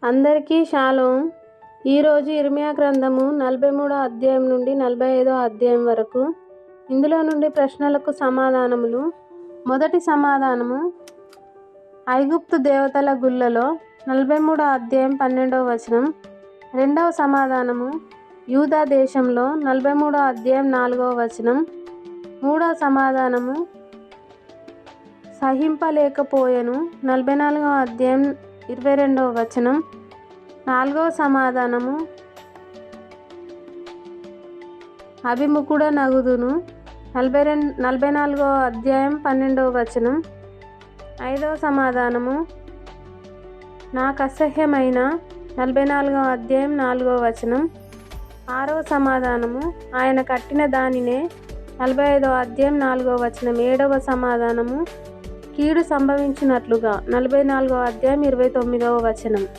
అందరికీ షాలోం. ఈరోజు ఇర్మియా గ్రంథము 43వ అధ్యాయం నుండి 45వ అధ్యాయం వరకు. ఇందులో నుండి ప్రశ్నలకు సమాధానములు. మొదటి సమాధానము, ఐగుప్తు దేవతల గుళ్ళలో 43వ అధ్యాయం 12వ వచనం. రెండవ సమాధానము, యూదా దేశంలో 43వ అధ్యాయం 4వ వచనం. మూడవ సమాధానము, సహింపలేకపోయెను 44వ అధ్యాయం 22వ వచనం. నాలుగవ సమాధానము, అభిముఖుడనగుదును 44వ అధ్యాయం 12వ వచనం. ఐదవ సమాధానము, నాకు అసహ్యమైన 44వ అధ్యాయం 4వ వచనం. ఆరవ సమాధానము, ఆయన కట్టిన దానినే 45వ అధ్యాయం 4వ వచనం. ఏడవ సమాధానము, కీడు సంభవించినట్లుగా 44వ అధ్యాయం 29వ వచనం.